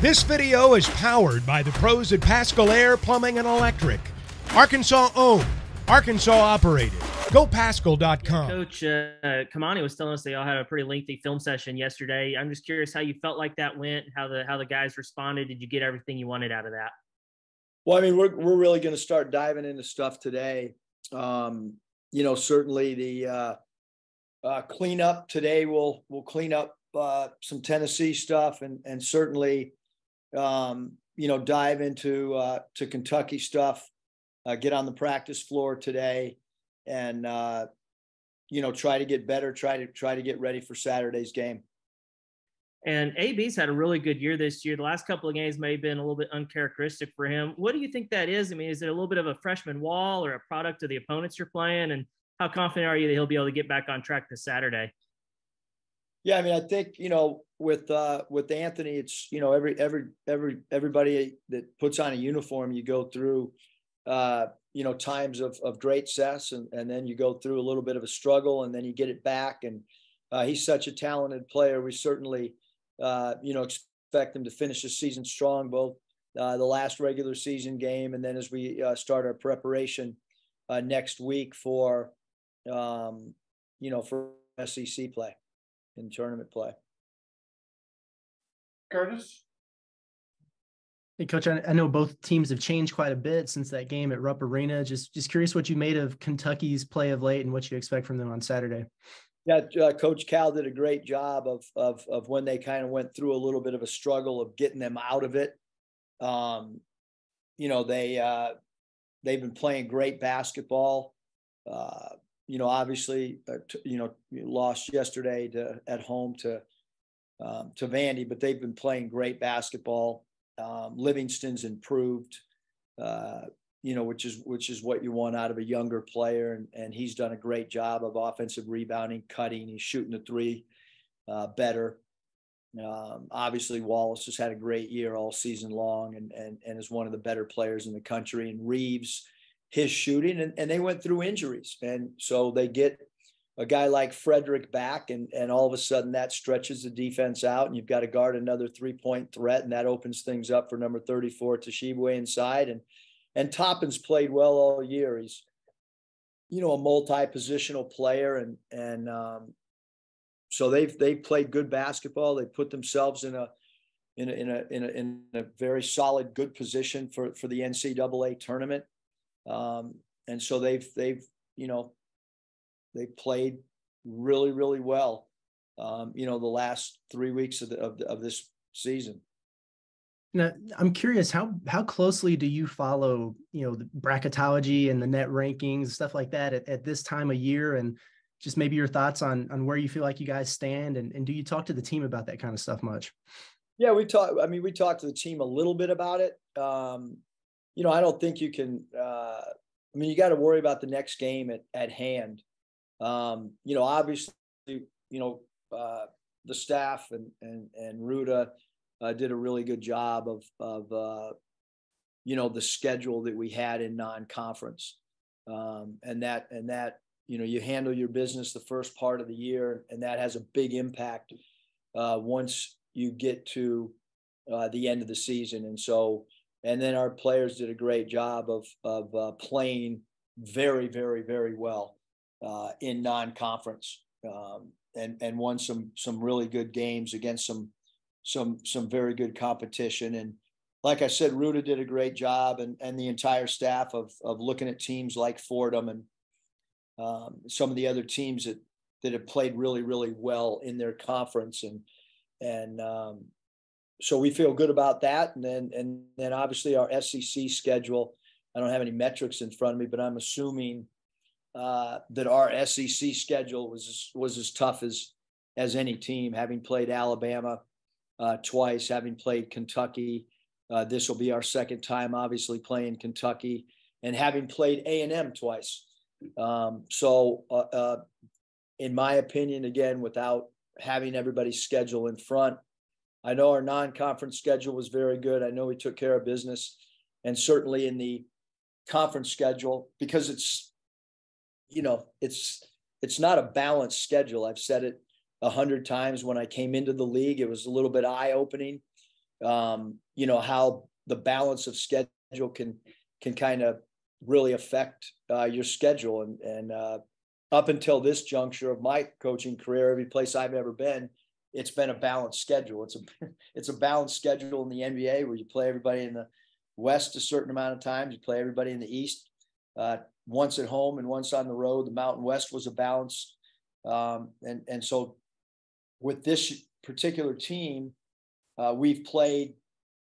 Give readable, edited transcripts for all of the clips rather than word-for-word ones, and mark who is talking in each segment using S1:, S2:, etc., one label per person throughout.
S1: This video is powered by the pros at Pascal Air Plumbing and Electric. Arkansas owned, Arkansas operated. GoPascal.com.
S2: Coach Kamani was telling us they all had a pretty lengthy film session yesterday. I'm just curious how you felt like that went, how the guys responded. Did you get everything you wanted out of that?
S3: Well, I mean, we're really going to start diving into stuff today. Certainly the cleanup today. We'll clean up some Tennessee stuff and certainly dive into to Kentucky stuff. Get on the practice floor today and try to get better. Try to get ready for Saturday's game.
S2: And AB's had a really good year this year. The last couple of games may have been a little bit uncharacteristic for him. What do you think that is? I mean, is it a little bit of a freshman wall or a product of the opponents you're playing? And how confident are you that he'll be able to get back on track this Saturday?
S3: Yeah, I mean, I think with Anthony, it's everybody that puts on a uniform, you go through times of great success, and then you go through a little bit of a struggle, and then you get it back. And he's such a talented player. We certainly expect him to finish the season strong, both the last regular season game and then as we start our preparation next week for SEC play and tournament play.
S4: Curtis?
S5: Hey, Coach, I know both teams have changed quite a bit since that game at Rupp Arena. Just curious what you made of Kentucky's play of late and what you expect from them on Saturday.
S3: Yeah, Coach Cal did a great job of when they kind of went through a little bit of a struggle of getting them out of it. They've been playing great basketball. Obviously, lost yesterday at home to Vandy, but they've been playing great basketball. Livingston's improved, which is what you want out of a younger player. And he's done a great job of offensive rebounding, cutting. He's shooting the three better. Obviously, Wallace has had a great year all season long and is one of the better players in the country. And Reeves, his shooting, and they went through injuries. And so they get a guy like Frederick back, and all of a sudden that stretches the defense out, and you've got to guard another 3-point threat, and that opens things up for number 34, Tshiebwe inside. And Toppin's played well all year. He's, a multi-positional player, and so they've played good basketball. They put themselves in a very solid, good position for the NCAA tournament. And so they've played really, really well, the last 3 weeks of this season.
S5: Now, I'm curious, how closely do you follow, the bracketology and the net rankings, stuff like that at this time of year, and just maybe your thoughts on where you feel like you guys stand, and do you talk to the team about that kind of stuff much? Yeah,
S3: we talked to the team a little bit about it. I don't think you can, you got to worry about the next game at hand. Obviously, the staff and Ruda did a really good job of the schedule that we had in non-conference. And that, you handle your business the first part of the year, and that has a big impact once you get to the end of the season. And then our players did a great job of playing very, very, very well in non-conference, and won some really good games against some very good competition. And like I said, Ruda did a great job, and the entire staff of looking at teams like Fordham and some of the other teams that have played really, really well in their conference. And so we feel good about that. And then obviously our SEC schedule, I don't have any metrics in front of me, but I'm assuming that our SEC schedule was as tough as any team, having played Alabama twice, having played Kentucky. This will be our second time, obviously, playing Kentucky, and having played A&M twice. So in my opinion, again, without having everybody's schedule in front, I know our non-conference schedule was very good. I know we took care of business, and certainly in the conference schedule, because it's not a balanced schedule. I've said it 100 times. When I came into the league, it was a little bit eye-opening you know, how the balance of schedule can kind of really affect your schedule. And up until this juncture of my coaching career, every place I've ever been, it's been a balanced schedule. It's a balanced schedule in the NBA where you play everybody in the West a certain amount of times, you play everybody in the East once at home and once on the road. The Mountain West was a balance. And so with this particular team, we've played,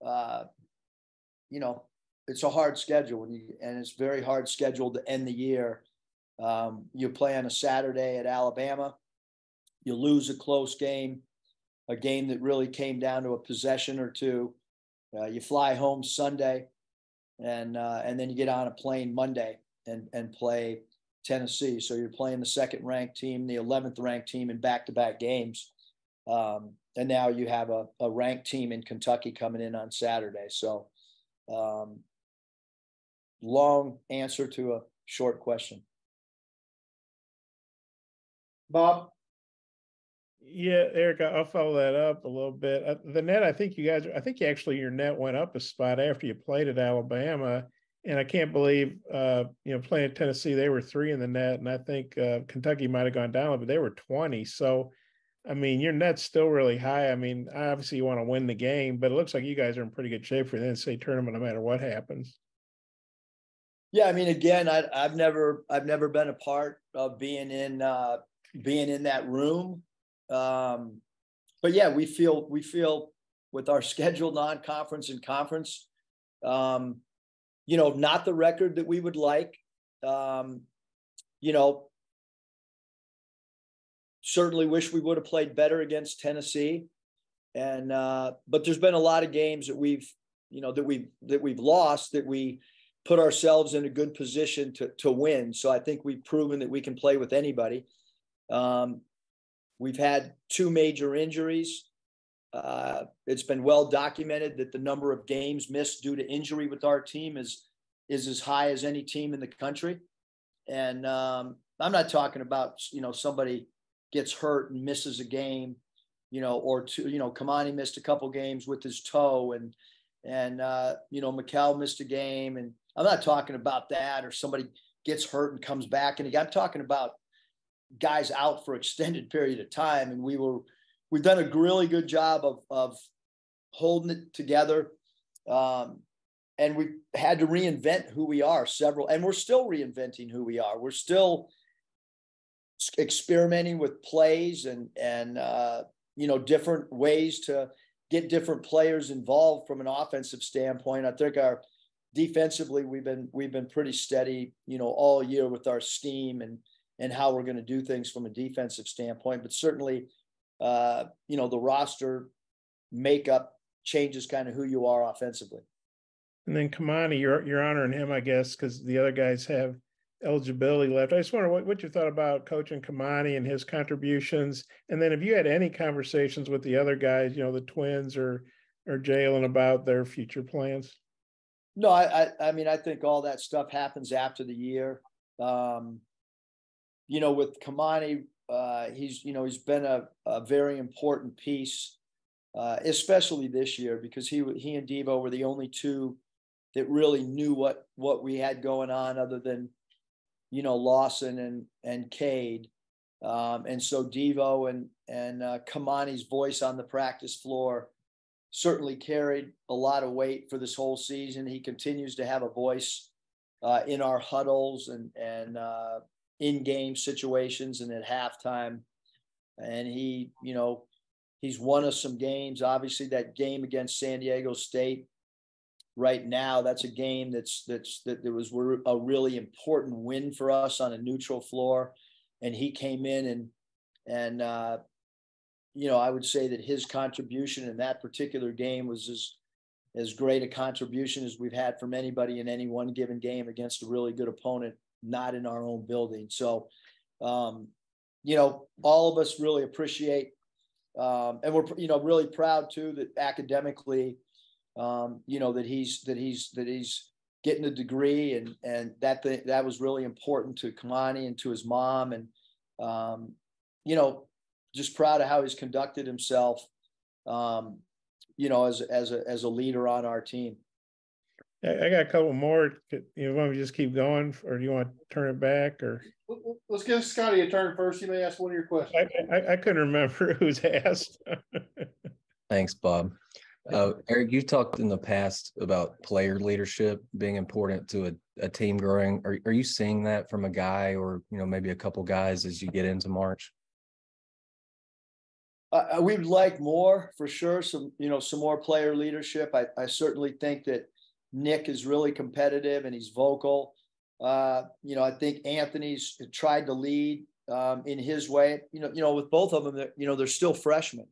S3: you know, it's a hard schedule, and it's very hard schedule to end the year. You play on a Saturday at Alabama, you lose a close game, a game that really came down to a possession or two. You fly home Sunday, and then you get on a plane Monday and play Tennessee. So you're playing the second ranked team, the 11th ranked team in back-to-back games. And now you have a ranked team in Kentucky coming in on Saturday. So long answer to a short question. Bob?
S4: Yeah, Eric, I'll follow that up a little bit. The net, I think actually your net went up a spot after you played at Alabama. And I can't believe, playing at Tennessee, they were 3 in the net. And I think Kentucky might have gone down, but they were 20. So, I mean, your net's still really high. I mean, obviously you want to win the game, but it looks like you guys are in pretty good shape for the NCAA tournament, no matter what happens.
S3: Yeah, I mean, again, I've never been a part of being in that room. But yeah, we feel with our scheduled non-conference and conference, not the record that we would like. Certainly wish we would have played better against Tennessee. And, but there's been a lot of games that we've lost, that we put ourselves in a good position to win. So I think we've proven that we can play with anybody. We've had 2 major injuries. It's been well documented that the number of games missed due to injury with our team is as high as any team in the country. And I'm not talking about, somebody gets hurt and misses a game, or 2, Kamani missed a couple games with his toe, and Mikal missed a game. And I'm not talking about that, or somebody gets hurt and comes back. And I'm talking about guys out for extended period of time. And we've done a really good job of holding it together. And we've had to reinvent who we are and we're still reinventing who we are. We're still experimenting with plays and different ways to get different players involved from an offensive standpoint. I think defensively, we've been pretty steady, all year with our scheme and how we're going to do things from a defensive standpoint. But certainly, the roster makeup changes kind of who you are offensively.
S4: And then Kamani, you're honoring him, I guess, because the other guys have eligibility left. I just wonder what you thought about coaching Kamani and his contributions. And then have you had any conversations with the other guys, the twins or Jalen, about their future plans?
S3: No, I mean, I think all that stuff happens after the year. With Kamani, he's been a very important piece, especially this year, because he and Devo were the only 2 that really knew what we had going on, other than, Lawson and Cade. And so Devo and Kamani's voice on the practice floor certainly carried a lot of weight for this whole season. He continues to have a voice in our huddles and in-game situations and at halftime. And he's won us some games. Obviously, that game against San Diego State right now, that's a game that was a really important win for us on a neutral floor. And he came in and I would say that his contribution in that particular game was as great a contribution as we've had from anybody in any one given game against a really good opponent, not in our own building. So, all of us really appreciate, and we're, really proud too, that academically, that he's getting a degree, and that was really important to Kamani and to his mom. And, just proud of how he's conducted himself, as a leader on our team.
S4: I got a couple more. You want me to just keep going, or do you want to turn it back? Or
S6: let's give Scotty a turn first. You may ask one of your questions.
S4: I couldn't remember who's asked.
S7: Thanks, Bob. Eric, you've talked in the past about player leadership being important to a team growing. Are you seeing that from a guy, or maybe a couple guys as you get into March?
S3: We'd like more, for sure. Some more player leadership. I certainly think that Nick is really competitive and he's vocal. I think Anthony's tried to lead in his way. With both of them, they're still freshmen.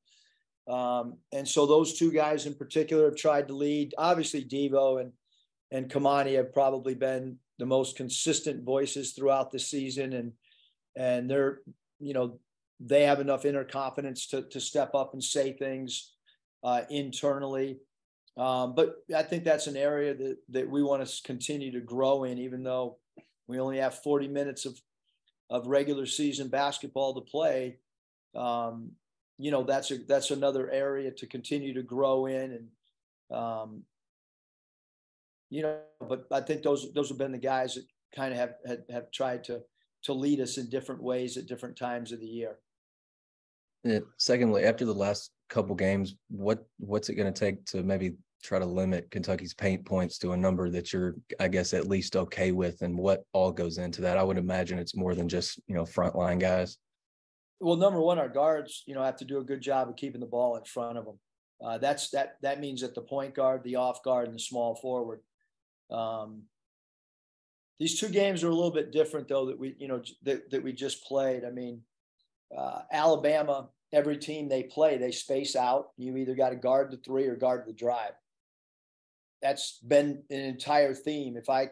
S3: And so those two guys in particular have tried to lead. Obviously, Devo and Kamani have probably been the most consistent voices throughout the season, and they're they have enough inner confidence to step up and say things internally. But I think that's an area that we want to continue to grow in, even though we only have 40 minutes of regular season basketball to play. That's another area to continue to grow in. And, but I think those have been the guys that kind of have tried to lead us in different ways at different times of the year.
S7: Secondly, after the last couple games, what's it going to take to maybe try to limit Kentucky's paint points to a number that you're, I guess, at least okay with, and what all goes into that? I would imagine it's more than just, frontline guys.
S3: Well, number one, our guards, have to do a good job of keeping the ball in front of them. That means at the point guard, the off guard, and the small forward. These two games are a little bit different, though, that we just played. I mean, Alabama, every team they play, they space out. You either got to guard the three or guard the drive. That's been an entire theme. If I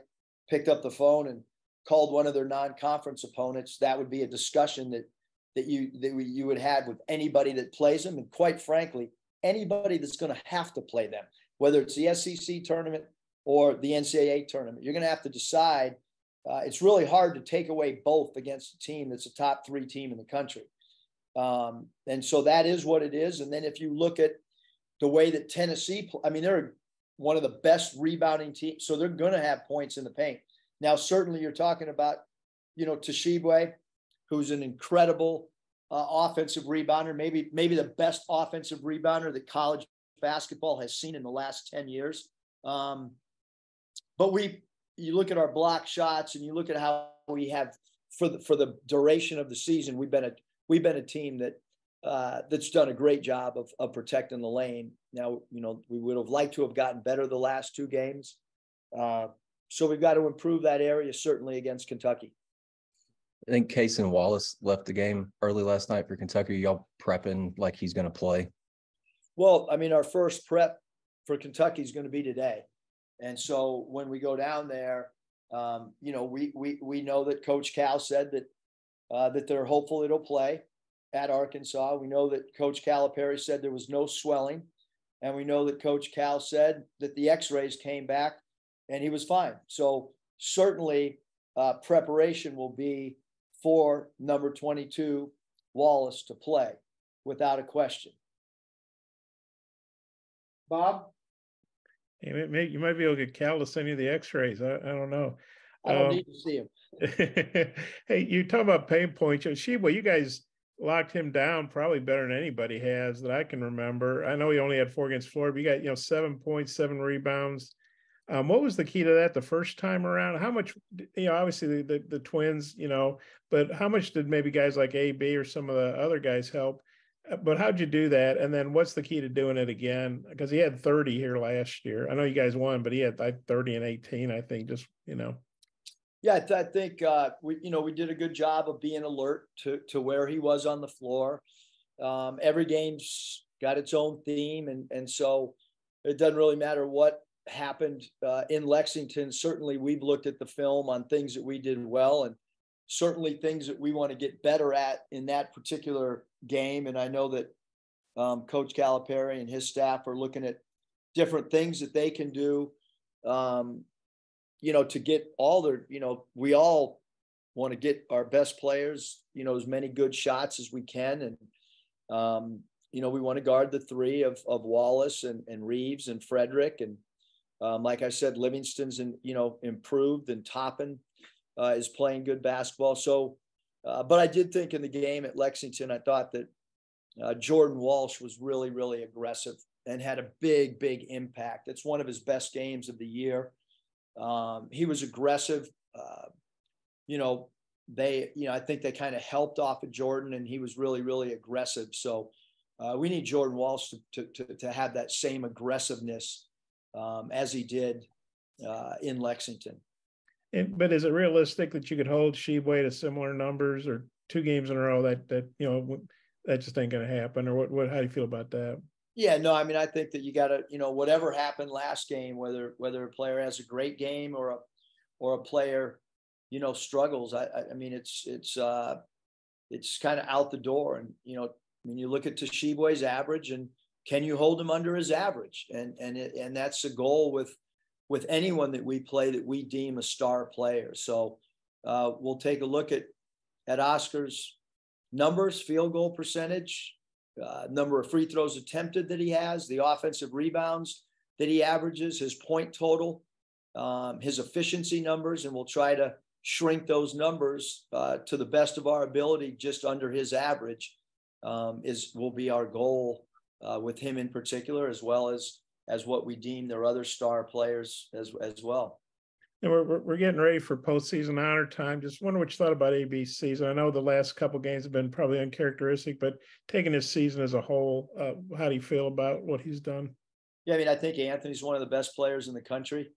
S3: picked up the phone and called one of their non-conference opponents, that would be a discussion that you would have with anybody that plays them, and quite frankly, anybody that's going to have to play them, whether it's the SEC tournament or the NCAA tournament. You're going to have to decide. It's really hard to take away both against a team that's a top 3 team in the country. And so that is what it is. And then if you look at the way that Tennessee, they're one of the best rebounding teams, so they're going to have points in the paint. Now, certainly you're talking about, Tshiebwe, who's an incredible offensive rebounder, maybe the best offensive rebounder that college basketball has seen in the last 10 years. But you look at our block shots, and you look at how we have for the duration of the season, we've been a team that's done a great job of protecting the lane. Now, we would have liked to have gotten better the last 2 games. So we've got to improve that area, certainly against Kentucky.
S7: I think Cason Wallace left the game early last night for Kentucky. Y'all prepping like he's going to play?
S3: Well, our first prep for Kentucky is going to be today. And so when we go down there, we know that Coach Cal said that they're hopeful it'll play at Arkansas. We know that Coach Calipari said there was no swelling. And we know that Coach Cal said that the x-rays came back and he was fine. So certainly preparation will be for number 22, Wallace, to play without a question.
S6: Bob?
S4: You might be able to get Cal to send you the x-rays. I don't know.
S3: I don't need to see him.
S4: Hey, you talk about pain points. Tshiebwe, you guys locked him down probably better than anybody has that I can remember. I know he only had 4 against Florida, but you got 7 points, 7 rebounds. What was the key to that the first time around? How much, obviously the twins, but how much did maybe guys like AB or some of the other guys help? But how'd you do that? And then what's the key to doing it again? Because he had 30 here last year. I know you guys won, but he had like 30 and 18, I think,
S3: Yeah, I think we did a good job of being alert to where he was on the floor. Every game's got its own theme, and so it doesn't really matter what happened in Lexington. Certainly, we've looked at the film on things that we did well, and certainly things that we want to get better at in that particular game. And I know that Coach Calipari and his staff are looking at different things that they can do. To get all their, we all want to get our best players, as many good shots as we can. And we want to guard the three of Wallace and Reeves and Frederick. And like I said, Livingston's improved, and Toppin is playing good basketball. So, but I did think in the game at Lexington, I thought that Jordan Walsh was really, really aggressive and had a big, big impact. It's one of his best games of the year. He was aggressive. I think they kind of helped off of Jordan, and he was really, really aggressive. So we need Jordan Walsh to have that same aggressiveness as he did in Lexington.
S4: But is it realistic that you could hold Tshiebwe to similar numbers, or 2 games in a row that just ain't going to happen? Or how do you feel about that?
S3: Yeah, no, I mean, I think that you got to, whatever happened last game, whether a player has a great game or a player, struggles. I mean, it's kind of out the door. And, you look at Tshiebwe's average, and can you hold him under his average? And that's the goal with anyone that we play that we deem a star player. So we'll take a look at Oscar's numbers, field goal percentage, number of free throws attempted that he has, the offensive rebounds that he averages, his point total, his efficiency numbers, and we'll try to shrink those numbers to the best of our ability, just under his average will be our goal with him in particular, as well as what we deem their other star players as well.
S4: And we're getting ready for postseason honor time. Just wonder what you thought about AB's season. I know the last couple of games have been probably uncharacteristic, but taking his season as a whole, how do you feel about what he's done?
S3: Yeah, I mean, I think Anthony's one of the best players in the country.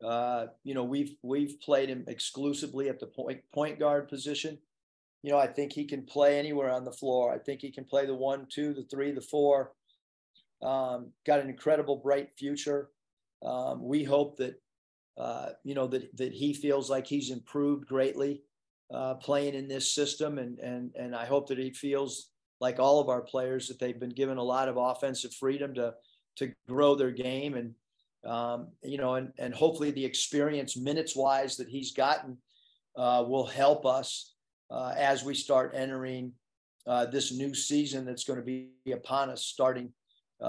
S3: We've played him exclusively at the point guard position. I think he can play anywhere on the floor. I think he can play the 1, 2, the 3, the 4. Got an incredible, bright future. We hope that that he feels like he's improved greatly playing in this system, and I hope that he feels like all of our players that they've been given a lot of offensive freedom to grow their game, and and hopefully the experience minutes wise that he's gotten will help us as we start entering this new season that's going to be upon us starting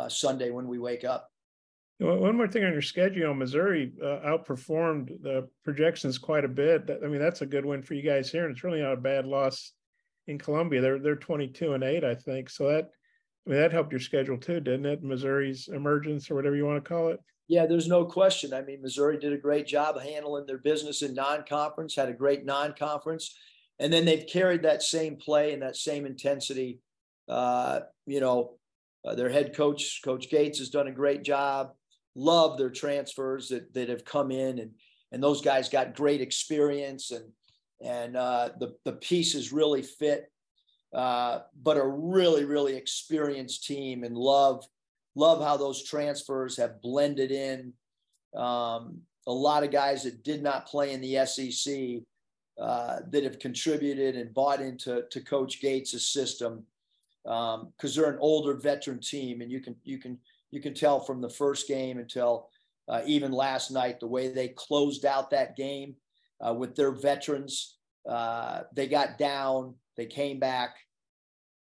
S3: Sunday when we wake up.
S4: One more thing on your schedule, Missouri outperformed the projections quite a bit. I mean, that's a good win for you guys here, and it's really not a bad loss in Columbia. They're 22-8, I think. So that helped your schedule too, didn't it? Missouri's emergence, or whatever you want to call it.
S3: Yeah, there's no question. I mean, Missouri did a great job of handling their business in non-conference, had a great non-conference, and then they've carried that same play and that same intensity. Their head coach, Coach Gates, has done a great job. Love their transfers that have come in, and those guys got great experience, and the pieces really fit, but a really, really experienced team, and love how those transfers have blended in. A lot of guys that did not play in the SEC that have contributed and bought into Coach Gates' system, because they're an older veteran team, and you can tell from the first game until even last night, the way they closed out that game with their veterans. They got down, they came back.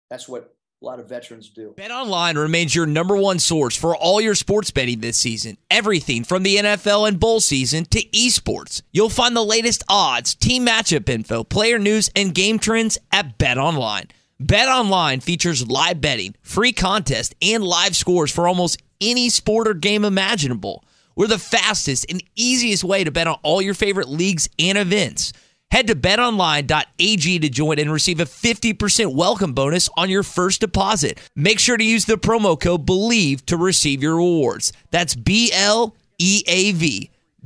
S3: That's what a lot of veterans do.
S8: BetOnline remains your number one source for all your sports betting this season. Everything from the NFL and bowl season to esports. You'll find the latest odds, team matchup info, player news, and game trends at BetOnline. BetOnline features live betting, free contests, and live scores for almost any sport or game imaginable. We're the fastest and easiest way to bet on all your favorite leagues and events. Head to betonline.ag to join and receive a 50% welcome bonus on your first deposit. Make sure to use the promo code BELIEVE to receive your rewards. That's BLEAV.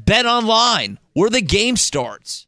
S8: BetOnline, where the game starts.